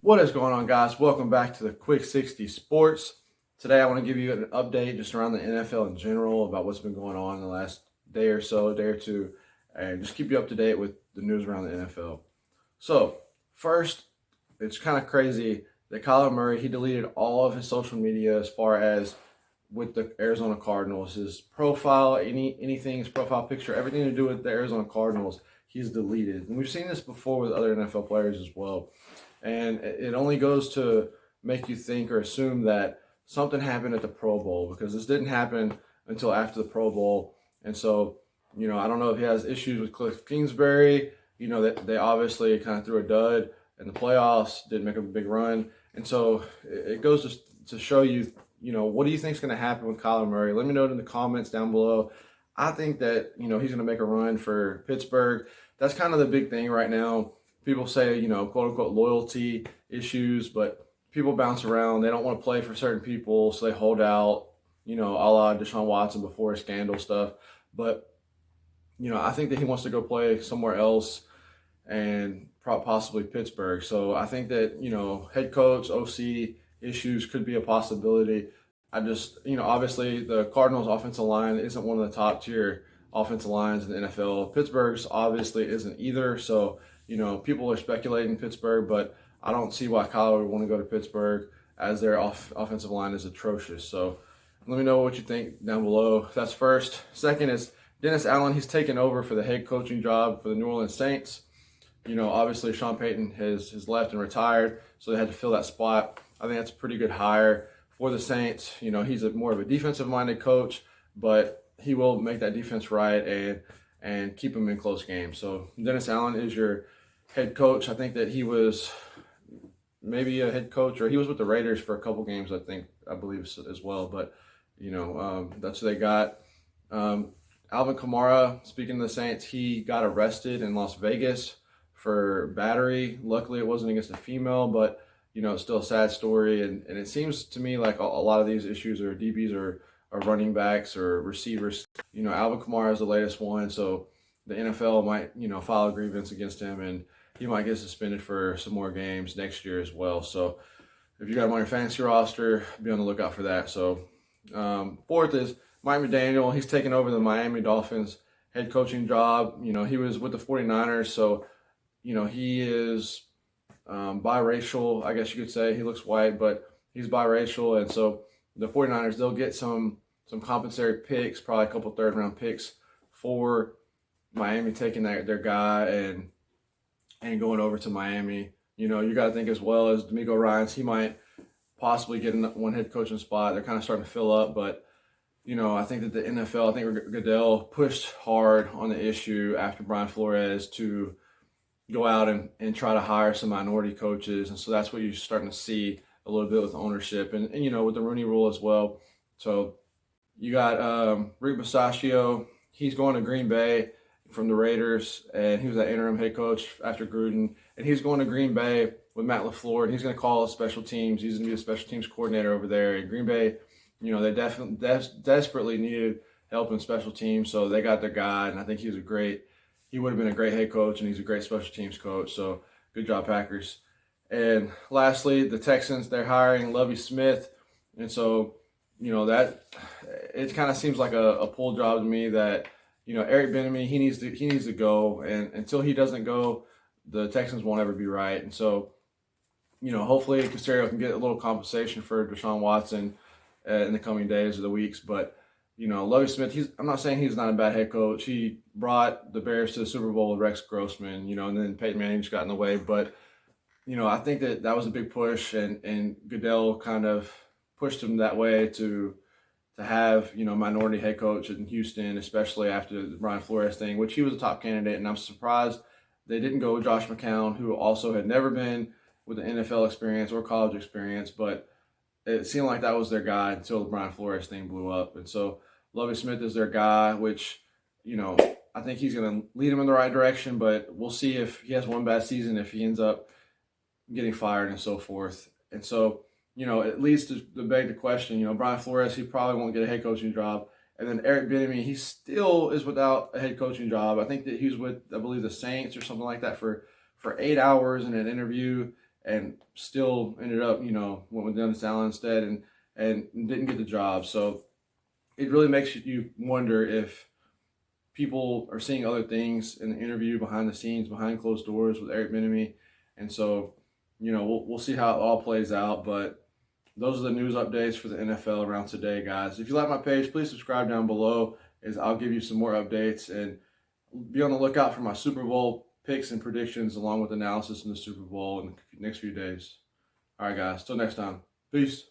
What is going on, guys? Welcome back to the Quick 60 Sports. Today I want to give you an update just around the NFL in general about what's been going on in the last day or so, day or two, and just keep you up to date with the news around the NFL. So, first, it's kind of crazy that Kyler Murray, he deleted all of his social media as far as with the Arizona Cardinals. His profile, anything, his profile picture, everything to do with the Arizona Cardinals, he's deleted. And we've seen this before with other NFL players as well. And it only goes to make you think or assume that something happened at the Pro Bowl, because this didn't happen until after the Pro Bowl. And so, I don't know if he has issues with Cliff Kingsbury. That they obviously kind of threw a dud in the playoffs, didn't make a big run. And so it goes to show you, what do you think is going to happen with Kyler Murray? Let me know in the comments down below. I think that, he's going to make a run for Pittsburgh. That's kind of the big thing right now. People say, quote unquote loyalty issues, but people bounce around. They don't want to play for certain people, so they hold out, a la Deshaun Watson before his scandal stuff. But, I think that he wants to go play somewhere else and possibly Pittsburgh. So I think that, head coach, OC issues could be a possibility. I just, obviously the Cardinals offensive line isn't one of the top tier offensive lines in the NFL. Pittsburgh's obviously isn't either. So, people are speculating Pittsburgh, but I don't see why Kyler would want to go to Pittsburgh as their offensive line is atrocious. So let me know what you think down below. That's first. Second is Dennis Allen. He's taken over for the head coaching job for the New Orleans Saints. Obviously Sean Payton has left and retired, so they had to fill that spot. I think that's a pretty good hire for the Saints. He's more of a defensive-minded coach, but he will make that defense right and keep them in close games. So Dennis Allen is your head coach. I think that he was maybe a head coach, or he was with the Raiders for a couple games, I believe as well. But, that's what they got. Alvin Kamara, speaking of the Saints, he got arrested in Las Vegas for battery. Luckily, it wasn't against a female, but, it's still a sad story. And it seems to me like a lot of these issues are DBs or running backs or receivers. Alvin Kamara is the latest one, so the NFL might, file a grievance against him, and he might get suspended for some more games next year as well. So if you got him on your fantasy roster, be on the lookout for that. So fourth is Mike McDaniel. He's taken over the Miami Dolphins head coaching job. He was with the 49ers, so, he is biracial, I guess you could say. He looks white, but he's biracial, and so the 49ers, they'll get some compensatory picks, probably a couple third-round picks for Miami taking their guy and going over to Miami. You got to think as well as D'Amico Ryans, he might possibly get one head coaching spot. They're kind of starting to fill up, but, I think that the NFL, I think Goodell pushed hard on the issue after Brian Flores to go out and try to hire some minority coaches, and so that's what you're starting to see a little bit with ownership and with the Rooney Rule as well. So you got Rick Bisaccio. He's going to Green Bay from the Raiders, and he was that interim head coach after Gruden, and he's going to Green Bay with Matt LaFleur, and he's going to call special teams. He's going to be a special teams coordinator over there. And Green Bay, they definitely desperately needed help in special teams, so they got their guy, and I think he would have been a great head coach, and he's a great special teams coach. So good job, Packers. And lastly, the Texans, they're hiring Lovie Smith. And so, that it kind of seems like a pull job to me that, Eric Bieniemy, he needs to go. And until he doesn't go, the Texans won't ever be right. And so, hopefully Caserio can get a little compensation for Deshaun Watson in the coming days or the weeks. But, Lovie Smith, I'm not saying he's not a bad head coach. He brought the Bears to the Super Bowl with Rex Grossman, and then Peyton Manning just got in the way. But, I think that was a big push, and Goodell kind of pushed him that way to have, minority head coach in Houston, especially after the Brian Flores thing, which he was a top candidate. And I'm surprised they didn't go with Josh McCown, who also had never been with an NFL experience or college experience, but it seemed like that was their guy until the Brian Flores thing blew up. And so Lovie Smith is their guy, which, I think he's going to lead them in the right direction, but we'll see if he has one bad season, if he ends up getting fired and so forth. And so, it leads to beg the question, Brian Flores, he probably won't get a head coaching job. And then Eric Bieniemy, he still is without a head coaching job. I think that he was with, I believe, the Saints or something like that for 8 hours in an interview. and still ended up, went with Dennis Allen instead and didn't get the job. So it really makes you wonder if people are seeing other things in the interview behind the scenes, behind closed doors with Eric Bieniemy. And so, we'll see how it all plays out. But those are the news updates for the NFL around today, guys. If you like my page, please subscribe down below, as I'll give you some more updates, and be on the lookout for my Super Bowl picks and predictions along with analysis in the Super Bowl in the next few days. All right, guys. Till next time. Peace.